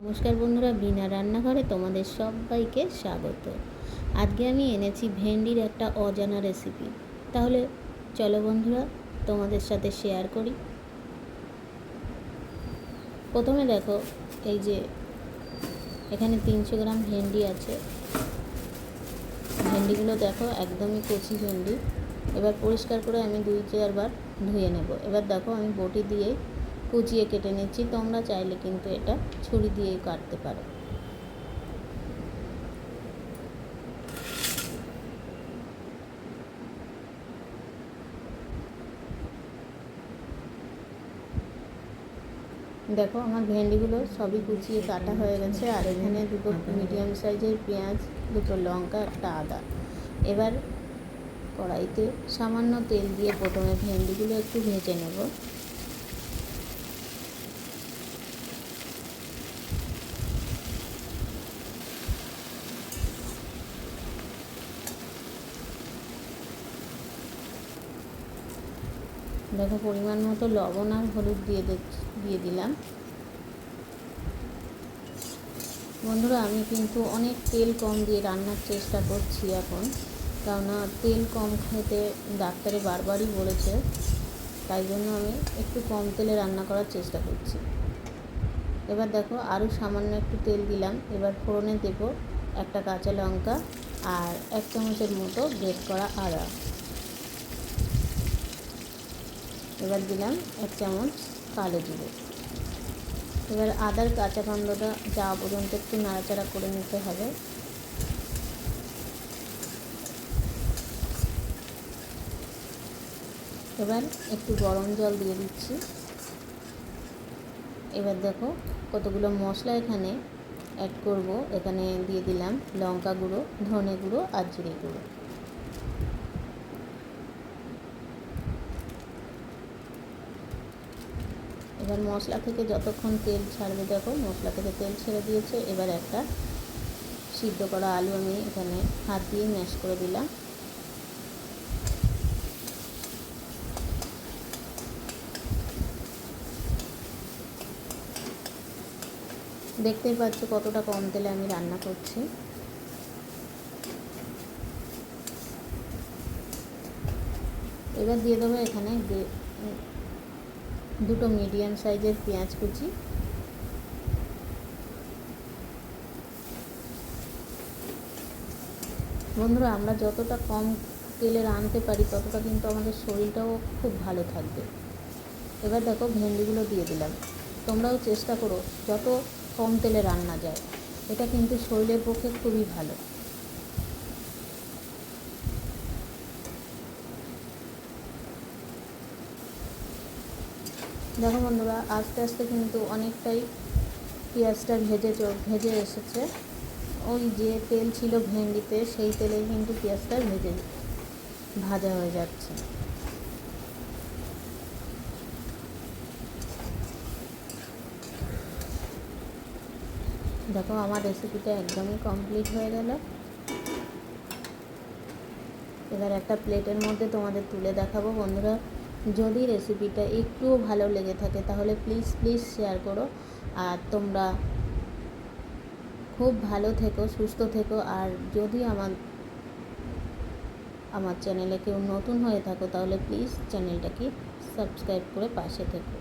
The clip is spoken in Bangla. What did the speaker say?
নমস্কার বন্ধুরা, বিনা রান্নাঘরে তোমাদের সবাইকে স্বাগত। আজকে আমি এনেছি ভেন্ডির একটা অজানা রেসিপি। তাহলে চলো বন্ধুরা, তোমাদের সাথে শেয়ার করি। প্রথমে দেখো, এই যে এখানে 300 গ্রাম ভেন্ডি আছে। ভেন্ডিগুলো দেখো একদমই কচি ভেন্ডি। এবার পরিষ্কার করে আমি 2-4 বার ধুয়ে নেব। এবার দেখো আমি বটি দিয়ে কুচিয়ে কেটে নিচ্ছি। তোমরা চাইলে কিন্তু এটা ছুরি দিয়েই কাটতে পারো। দেখো আমার ভেন্ডিগুলো সবই কুচিয়ে কাটা হয়ে গেছে। আর এখানে দুটো মিডিয়াম সাইজের পেঁয়াজ, দুটো লঙ্কা, একটা আদা। এবার কড়াইতে সামান্য তেল দিয়ে প্রথমে ভেন্ডিগুলো একটু ভেজে নেব। দেখো পরিমাণ মতো লবণ আর হলুদ দিয়ে দিলাম। বন্ধুরা, আমি কিন্তু অনেক তেল কম দিয়ে রান্নার চেষ্টা করছি এখন, কেননা তেল কম খেতে ডাক্তারে বারবারই বলেছে। তাই জন্য আমি একটু কম তেলে রান্না করার চেষ্টা করছি। এবার দেখো আরও সামান্য একটু তেল দিলাম। এবার ফোড়নে দেব একটা কাঁচা লঙ্কা আর 1 চামচের মতো গ্রেট করা আদা। এবার দিলাম 1 চামচ কালো জিরে। এবার আদার কাঁচা গন্ধটা যাওয়া পর্যন্ত একটু নাড়াচাড়া করে নিতে হবে। এবার একটু গরম জল দিয়ে দিচ্ছি। এবার দেখো কতগুলো মশলা এখানে অ্যাড করব। এখানে দিয়ে দিলাম লঙ্কা গুঁড়ো, ধনে গুঁড়ো আর জিরে গুঁড়ো। এবার মশলা থেকে যতক্ষণ তেল ছাড়বে, দেখো মশলা থেকে তেল ছেড়ে দিয়েছে। এবার একটা সিদ্ধ করা আলু আমি এখানে হাত দিয়ে ম্যাশ করে দিলাম। দেখতেই পাচ্ছ কতটা কম তেলে আমি রান্না করছি। এবার দিয়ে দেবো এখানে দুটো মিডিয়াম সাইজের পেঁয়াজ কুচি। বন্ধুরা, আমরা যতটা কম তেলে রাঁধতে পারি ততটা কিন্তু আমাদের শরীরটাও খুব ভালো থাকবে। এবার দেখো ভেন্ডিগুলো দিয়ে দিলাম। তোমরাও চেষ্টা করো যত কম তেলে রান্না যায়, এটা কিন্তু শরীরের পক্ষে খুবই ভালো। দেখো বন্ধুরা, আস্তে আস্তে কিন্তু অনেকটাই পেঁয়াজটা ভেজে এসেছে। ওই যে তেল ছিল ভেন্ডিতে, সেই তেলেই কিন্তু পেঁয়াজটা ভাজা হয়ে যাচ্ছে। দেখো আমার রেসিপিটা একদমই কমপ্লিট হয়ে গেল। এবার একটা প্লেটের মধ্যে তোমাদের তুলে দেখাবো। বন্ধুরা, যদি রেসিপিটা একটুও ভালো লেগে থাকে তাহলে প্লিজ শেয়ার করো। আর তোমরা খুব ভালো থেকো, সুস্থ থেকো। আর যদি আমার চ্যানেলে কেউ নতুন হয়ে থাকো তাহলে প্লিজ চ্যানেলটাকে সাবস্ক্রাইব করে পাশে থেকো।